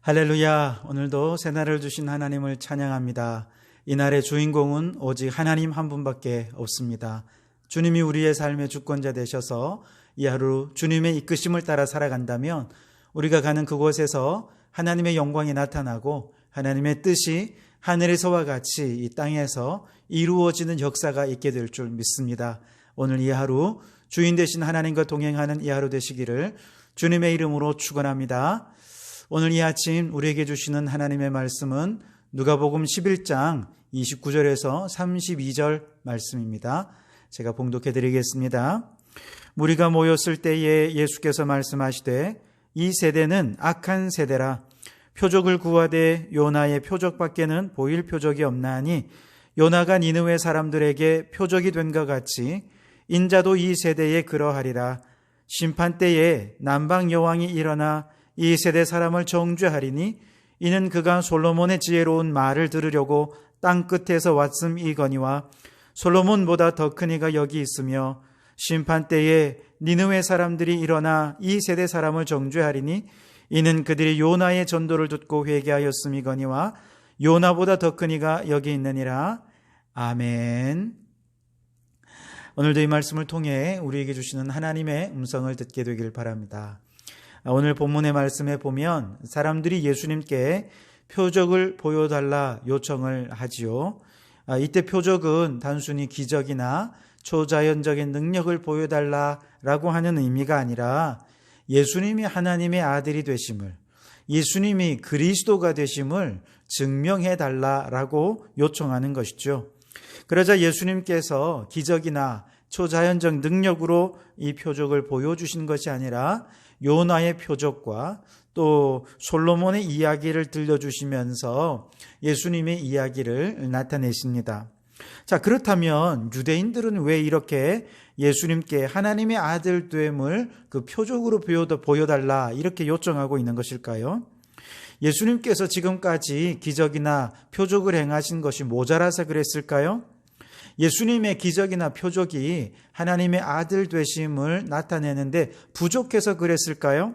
할렐루야. 오늘도 새날을 주신 하나님을 찬양합니다. 이날의 주인공은 오직 하나님 한 분밖에 없습니다. 주님이 우리의 삶의 주권자 되셔서 이 하루 주님의 이끄심을 따라 살아간다면 우리가 가는 그곳에서 하나님의 영광이 나타나고 하나님의 뜻이 하늘에서와 같이 이 땅에서 이루어지는 역사가 있게 될 줄 믿습니다. 오늘 이 하루 주인 되신 하나님과 동행하는 이 하루 되시기를 주님의 이름으로 축원합니다. 오늘 이 아침 우리에게 주시는 하나님의 말씀은 누가복음 11장 29절에서 32절 말씀입니다. 제가 봉독해 드리겠습니다. 무리가 모였을 때에 예수께서 말씀하시되 이 세대는 악한 세대라. 표적을 구하되 요나의 표적밖에는 보일 표적이 없나니 요나가 니느웨 사람들에게 표적이 된 것 같이 인자도 이 세대에 그러하리라. 심판 때에 남방 여왕이 일어나 이 세대 사람을 정죄하리니 이는 그가 솔로몬의 지혜로운 말을 들으려고 땅 끝에서 왔음이거니와 솔로몬보다 더 큰 이가 여기 있으며 심판 때에 니느웨 사람들이 일어나 이 세대 사람을 정죄하리니 이는 그들이 요나의 전도를 듣고 회개하였음이거니와 요나보다 더 큰 이가 여기 있느니라. 아멘. 오늘도 이 말씀을 통해 우리에게 주시는 하나님의 음성을 듣게 되길 바랍니다. 오늘 본문의 말씀에 보면 사람들이 예수님께 표적을 보여달라 요청을 하지요. 이때 표적은 단순히 기적이나 초자연적인 능력을 보여달라라고 하는 의미가 아니라 예수님이 하나님의 아들이 되심을, 예수님이 그리스도가 되심을 증명해달라라고 요청하는 것이죠. 그러자 예수님께서 기적이나 초자연적 능력으로 이 표적을 보여주신 것이 아니라 요나의 표적과 또 솔로몬의 이야기를 들려주시면서 예수님의 이야기를 나타내십니다. 자, 그렇다면 유대인들은 왜 이렇게 예수님께 하나님의 아들 됨을 그 표적으로 보여달라 이렇게 요청하고 있는 것일까요? 예수님께서 지금까지 기적이나 표적을 행하신 것이 모자라서 그랬을까요? 예수님의 기적이나 표적이 하나님의 아들 되심을 나타내는데 부족해서 그랬을까요?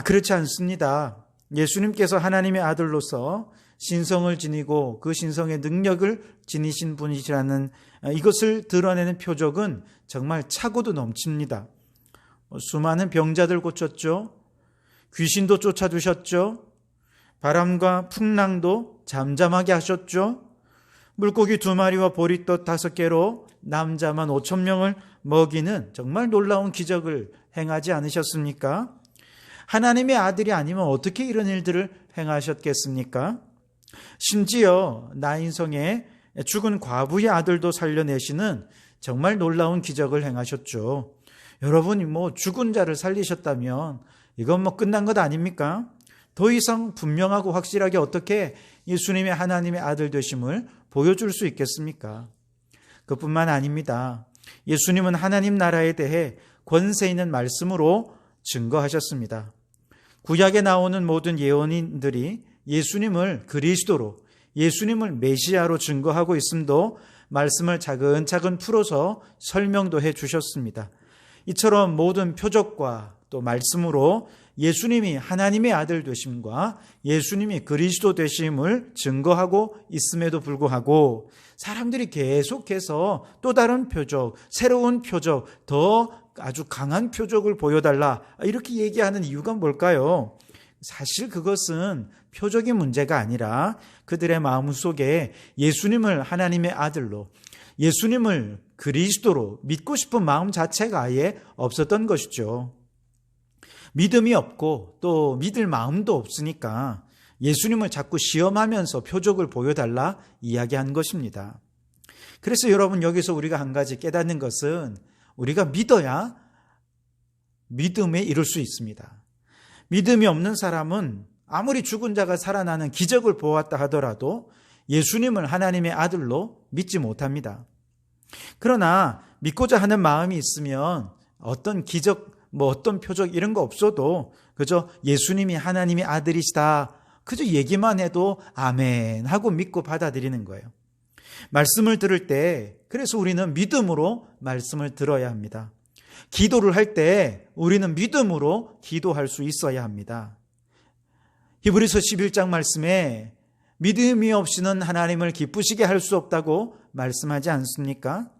그렇지 않습니다. 예수님께서 하나님의 아들로서 신성을 지니고 그 신성의 능력을 지니신 분이시라는 이것을 드러내는 표적은 정말 차고도 넘칩니다. 수많은 병자들 고쳤죠. 귀신도 쫓아주셨죠. 바람과 풍랑도 잠잠하게 하셨죠. 물고기 2마리와 보리떡 5개로 남자만 5,000명을 먹이는 정말 놀라운 기적을 행하지 않으셨습니까? 하나님의 아들이 아니면 어떻게 이런 일들을 행하셨겠습니까? 심지어 나인성의 죽은 과부의 아들도 살려내시는 정말 놀라운 기적을 행하셨죠. 여러분이 죽은 자를 살리셨다면 이건 끝난 것 아닙니까? 더 이상 분명하고 확실하게 어떻게 예수님의 하나님의 아들 되심을 보여줄 수 있겠습니까? 그뿐만 아닙니다. 예수님은 하나님 나라에 대해 권세 있는 말씀으로 증거하셨습니다. 구약에 나오는 모든 예언인들이 예수님을 그리스도로, 예수님을 메시아로 증거하고 있음도 말씀을 차근차근 풀어서 설명도 해 주셨습니다. 이처럼 모든 표적과 또 말씀으로 예수님이 하나님의 아들 되심과 예수님이 그리스도 되심을 증거하고 있음에도 불구하고 사람들이 계속해서 또 다른 표적, 새로운 표적, 더 아주 강한 표적을 보여달라 이렇게 얘기하는 이유가 뭘까요? 사실 그것은 표적의 문제가 아니라 그들의 마음속에 예수님을 하나님의 아들로, 예수님을 그리스도로 믿고 싶은 마음 자체가 아예 없었던 것이죠. 믿음이 없고 또 믿을 마음도 없으니까 예수님을 자꾸 시험하면서 표적을 보여달라 이야기한 것입니다. 그래서 여러분 여기서 우리가 한 가지 깨닫는 것은 우리가 믿어야 믿음에 이룰 수 있습니다. 믿음이 없는 사람은 아무리 죽은 자가 살아나는 기적을 보았다 하더라도 예수님을 하나님의 아들로 믿지 못합니다. 그러나 믿고자 하는 마음이 있으면 어떤 기적, 어떤 표적 이런 거 없어도 그저 예수님이 하나님의 아들이시다 그저 얘기만 해도 아멘 하고 믿고 받아들이는 거예요. 말씀을 들을 때 그래서 우리는 믿음으로 말씀을 들어야 합니다. 기도를 할 때 우리는 믿음으로 기도할 수 있어야 합니다. 히브리서 11장 말씀에 믿음이 없이는 하나님을 기쁘시게 할 수 없다고 말씀하지 않습니까?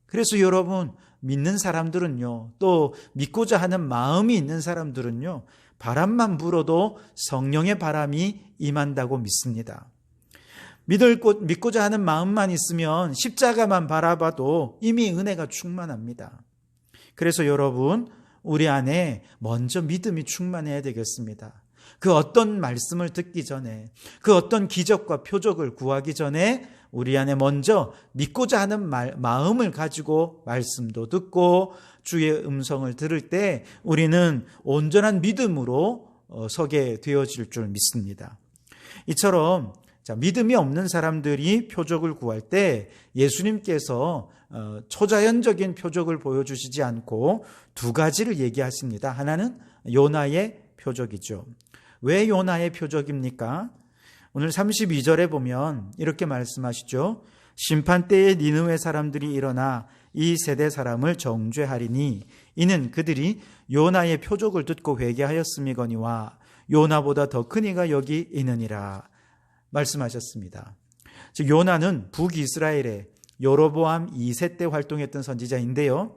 그래서 여러분, 믿는 사람들은요, 또 믿고자 하는 마음이 있는 사람들은요, 바람만 불어도 성령의 바람이 임한다고 믿습니다. 믿고자 하는 마음만 있으면 십자가만 바라봐도 이미 은혜가 충만합니다. 그래서 여러분, 우리 안에 먼저 믿음이 충만해야 되겠습니다. 그 어떤 말씀을 듣기 전에, 그 어떤 기적과 표적을 구하기 전에 우리 안에 먼저 믿고자 하는 마음을 가지고 말씀도 듣고 주의 음성을 들을 때 우리는 온전한 믿음으로 서게 되어질 줄 믿습니다. 이처럼 믿음이 없는 사람들이 표적을 구할 때 예수님께서 초자연적인 표적을 보여주시지 않고 두 가지를 얘기하십니다. 하나는 요나의 표적이죠. 왜 요나의 표적입니까? 오늘 32절에 보면 이렇게 말씀하시죠. 심판때에 니느웨 사람들이 일어나 이 세대 사람을 정죄하리니 이는 그들이 요나의 표적을 듣고 회개하였음이거니와 요나보다 더 큰 이가 여기 있느니라 말씀하셨습니다. 즉 요나는 북이스라엘의 여로보암 2세 때 활동했던 선지자인데요.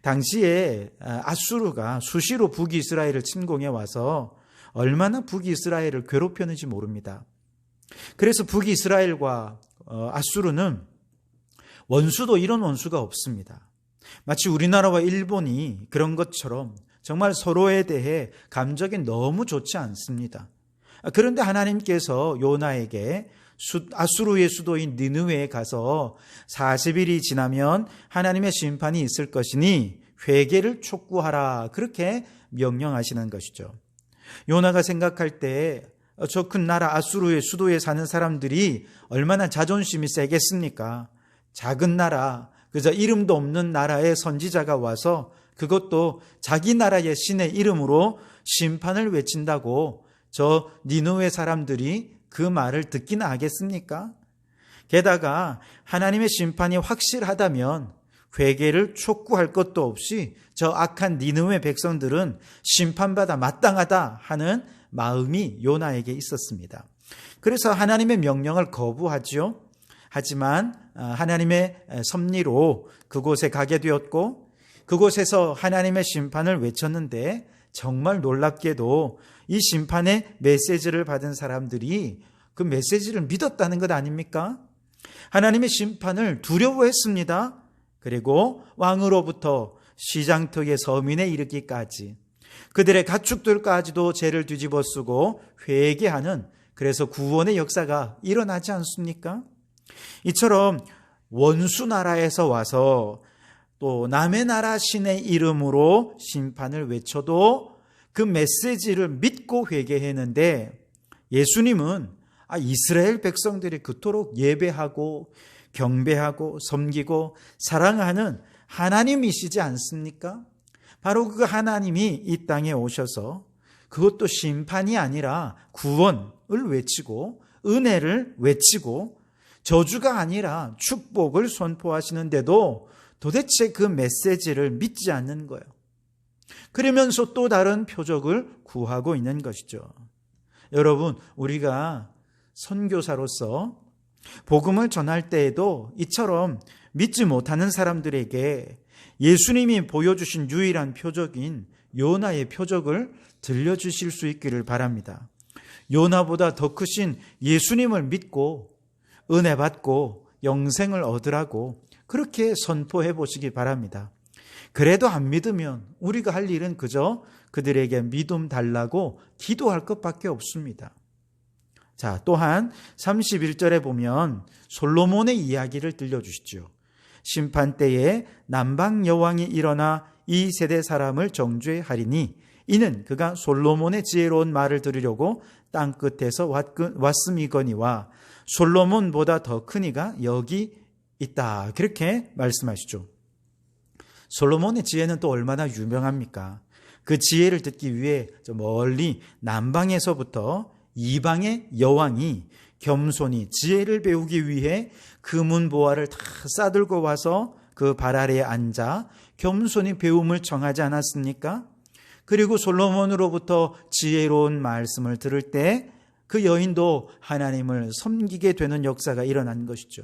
당시에 아수르가 수시로 북이스라엘을 침공해 와서 얼마나 북이스라엘을 괴롭혔는지 모릅니다. 그래서 북이스라엘과 아수르는 원수도 이런 원수가 없습니다. 마치 우리나라와 일본이 그런 것처럼 정말 서로에 대해 감정이 너무 좋지 않습니다. 그런데 하나님께서 요나에게 아수르의 수도인 니느웨에 가서 40일이 지나면 하나님의 심판이 있을 것이니 회개를 촉구하라, 그렇게 명령하시는 것이죠. 요나가 생각할 때 저 큰 나라 아수르의 수도에 사는 사람들이 얼마나 자존심이 세겠습니까? 작은 나라, 그저 이름도 없는 나라의 선지자가 와서 그것도 자기 나라의 신의 이름으로 심판을 외친다고 저 니느웨 사람들이 그 말을 듣기나 하겠습니까? 게다가 하나님의 심판이 확실하다면 회개를 촉구할 것도 없이 저 악한 니느웨 백성들은 심판받아 마땅하다 하는 마음이 요나에게 있었습니다. 그래서 하나님의 명령을 거부하지요. 하지만 하나님의 섭리로 그곳에 가게 되었고 그곳에서 하나님의 심판을 외쳤는데 정말 놀랍게도 이 심판의 메시지를 받은 사람들이 그 메시지를 믿었다는 것 아닙니까? 하나님의 심판을 두려워했습니다. 그리고 왕으로부터 시장터의 서민에 이르기까지 그들의 가축들까지도 죄를 뒤집어 쓰고 회개하는, 그래서 구원의 역사가 일어나지 않습니까? 이처럼 원수 나라에서 와서 또 남의 나라 신의 이름으로 심판을 외쳐도 그 메시지를 믿고 회개했는데 예수님은 이스라엘 백성들이 그토록 예배하고 경배하고 섬기고 사랑하는 하나님이시지 않습니까? 바로 그 하나님이 이 땅에 오셔서 그것도 심판이 아니라 구원을 외치고 은혜를 외치고 저주가 아니라 축복을 선포하시는데도 도대체 그 메시지를 믿지 않는 거예요. 그러면서 또 다른 표적을 구하고 있는 것이죠. 여러분, 우리가 선교사로서 복음을 전할 때에도 이처럼 믿지 못하는 사람들에게 예수님이 보여주신 유일한 표적인 요나의 표적을 들려주실 수 있기를 바랍니다. 요나보다 더 크신 예수님을 믿고 은혜 받고 영생을 얻으라고 그렇게 선포해 보시기 바랍니다. 그래도 안 믿으면 우리가 할 일은 그저 그들에게 믿음 달라고 기도할 것밖에 없습니다. 자, 또한 31절에 보면 솔로몬의 이야기를 들려주시죠. 심판 때에 남방 여왕이 일어나 이 세대 사람을 정죄하리니 이는 그가 솔로몬의 지혜로운 말을 들으려고 땅끝에서 왔음이거니와 솔로몬보다 더 큰 이가 여기 있다. 그렇게 말씀하시죠. 솔로몬의 지혜는 또 얼마나 유명합니까? 그 지혜를 듣기 위해 저 멀리 남방에서부터 이방의 여왕이 겸손히 지혜를 배우기 위해 금은보화를 다 싸들고 와서 그 발 아래에 앉아 겸손히 배움을 청하지 않았습니까? 그리고 솔로몬으로부터 지혜로운 말씀을 들을 때 그 여인도 하나님을 섬기게 되는 역사가 일어난 것이죠.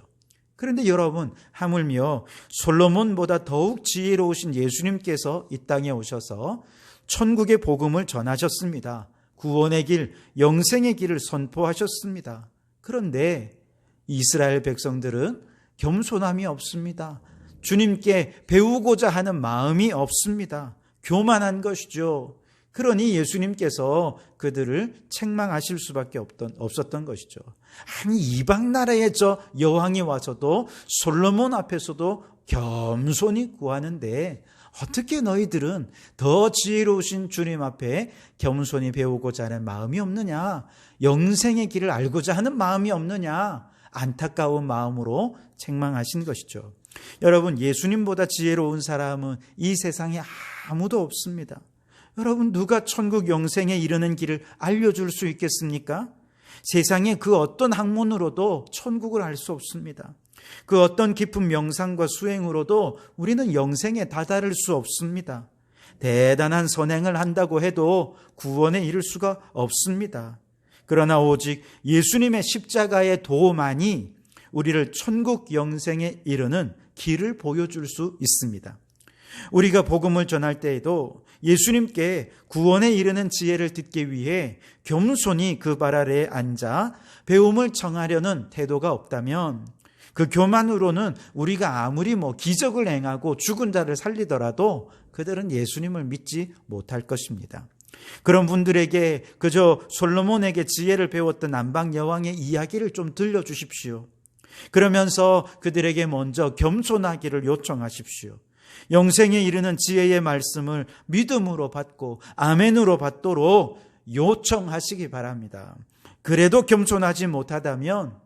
그런데 여러분, 하물며 솔로몬보다 더욱 지혜로우신 예수님께서 이 땅에 오셔서 천국의 복음을 전하셨습니다. 구원의 길, 영생의 길을 선포하셨습니다. 그런데 이스라엘 백성들은 겸손함이 없습니다. 주님께 배우고자 하는 마음이 없습니다. 교만한 것이죠. 그러니 예수님께서 그들을 책망하실 수밖에 없었던 것이죠. 아니, 이방 나라의 저 여왕이 와서도 솔로몬 앞에서도 겸손히 구하는데 어떻게 너희들은 더 지혜로우신 주님 앞에 겸손히 배우고자 하는 마음이 없느냐? 영생의 길을 알고자 하는 마음이 없느냐? 안타까운 마음으로 책망하신 것이죠. 여러분, 예수님보다 지혜로운 사람은 이 세상에 아무도 없습니다. 여러분, 누가 천국 영생에 이르는 길을 알려줄 수 있겠습니까? 세상의 그 어떤 학문으로도 천국을 알 수 없습니다. 그 어떤 깊은 명상과 수행으로도 우리는 영생에 다다를 수 없습니다. 대단한 선행을 한다고 해도 구원에 이를 수가 없습니다. 그러나 오직 예수님의 십자가의 도만이 우리를 천국 영생에 이르는 길을 보여줄 수 있습니다. 우리가 복음을 전할 때에도 예수님께 구원에 이르는 지혜를 듣기 위해 겸손히 그 발 아래에 앉아 배움을 청하려는 태도가 없다면 그 교만으로는 우리가 아무리 기적을 행하고 죽은 자를 살리더라도 그들은 예수님을 믿지 못할 것입니다. 그런 분들에게 그저 솔로몬에게 지혜를 배웠던 남방 여왕의 이야기를 좀 들려주십시오. 그러면서 그들에게 먼저 겸손하기를 요청하십시오. 영생에 이르는 지혜의 말씀을 믿음으로 받고 아멘으로 받도록 요청하시기 바랍니다. 그래도 겸손하지 못하다면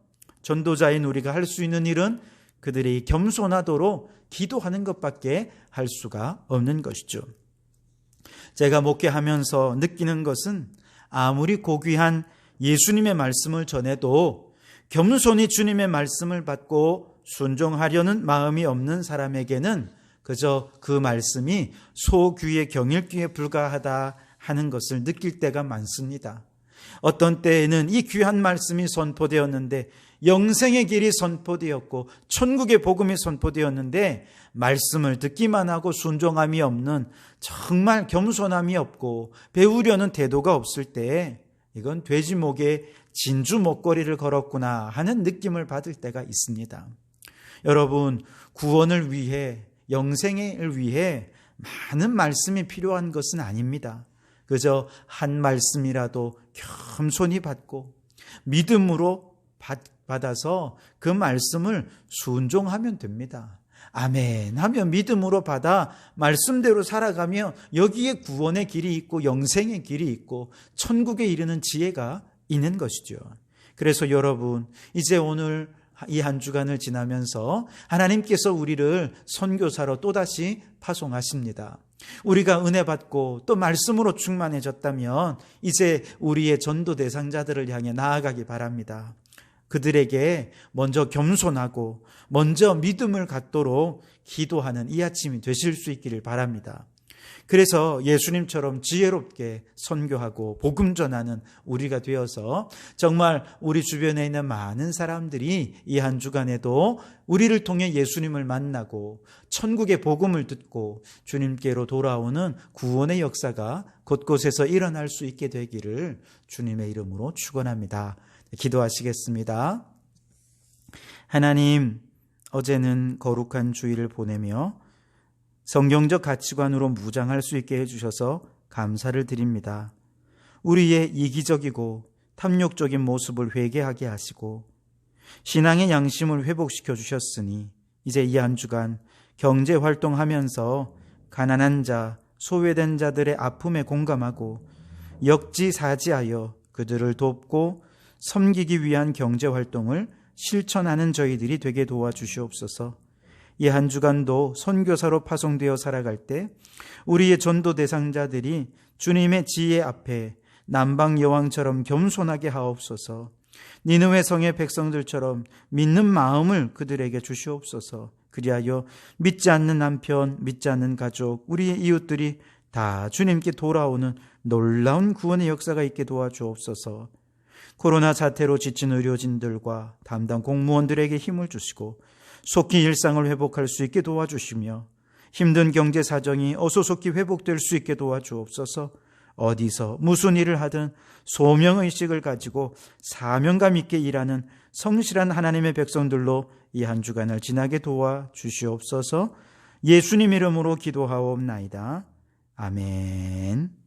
전도자인 우리가 할 수 있는 일은 그들이 겸손하도록 기도하는 것밖에 할 수가 없는 것이죠. 제가 목회하면서 느끼는 것은 아무리 고귀한 예수님의 말씀을 전해도 겸손히 주님의 말씀을 받고 순종하려는 마음이 없는 사람에게는 그저 그 말씀이 소귀의 경일귀에 불과하다 하는 것을 느낄 때가 많습니다. 어떤 때에는 이 귀한 말씀이 선포되었는데 영생의 길이 선포되었고 천국의 복음이 선포되었는데 말씀을 듣기만 하고 순종함이 없는, 정말 겸손함이 없고 배우려는 태도가 없을 때 이건 돼지 목에 진주 목걸이를 걸었구나 하는 느낌을 받을 때가 있습니다. 여러분, 구원을 위해, 영생을 위해 많은 말씀이 필요한 것은 아닙니다. 그저 한 말씀이라도 겸손히 받고 믿음으로 받아서 그 말씀을 순종하면 됩니다. 아멘 하며 믿음으로 받아 말씀대로 살아가며 여기에 구원의 길이 있고 영생의 길이 있고 천국에 이르는 지혜가 있는 것이죠. 그래서 여러분, 이제 오늘 이 한 주간을 지나면서 하나님께서 우리를 선교사로 또다시 파송하십니다. 우리가 은혜 받고 또 말씀으로 충만해졌다면 이제 우리의 전도 대상자들을 향해 나아가기 바랍니다. 그들에게 먼저 겸손하고 먼저 믿음을 갖도록 기도하는 이 아침이 되실 수 있기를 바랍니다. 그래서 예수님처럼 지혜롭게 선교하고 복음 전하는 우리가 되어서 정말 우리 주변에 있는 많은 사람들이 이 한 주간에도 우리를 통해 예수님을 만나고 천국의 복음을 듣고 주님께로 돌아오는 구원의 역사가 곳곳에서 일어날 수 있게 되기를 주님의 이름으로 축원합니다. 기도하시겠습니다. 하나님, 어제는 거룩한 주일을 보내며 성경적 가치관으로 무장할 수 있게 해주셔서 감사를 드립니다. 우리의 이기적이고 탐욕적인 모습을 회개하게 하시고 신앙의 양심을 회복시켜 주셨으니 이제 이 한 주간 경제활동하면서 가난한 자, 소외된 자들의 아픔에 공감하고 역지사지하여 그들을 돕고 섬기기 위한 경제활동을 실천하는 저희들이 되게 도와주시옵소서. 이 한 주간도 선교사로 파송되어 살아갈 때 우리의 전도 대상자들이 주님의 지혜 앞에 남방 여왕처럼 겸손하게 하옵소서. 니느웨 성의 백성들처럼 믿는 마음을 그들에게 주시옵소서. 그리하여 믿지 않는 남편, 믿지 않는 가족, 우리의 이웃들이 다 주님께 돌아오는 놀라운 구원의 역사가 있게 도와주옵소서. 코로나 사태로 지친 의료진들과 담당 공무원들에게 힘을 주시고 속히 일상을 회복할 수 있게 도와주시며 힘든 경제 사정이 어소속히 회복될 수 있게 도와주옵소서. 어디서 무슨 일을 하든 소명의식을 가지고 사명감 있게 일하는 성실한 하나님의 백성들로 이 한 주간을 지나게 도와주시옵소서. 예수님 이름으로 기도하옵나이다. 아멘.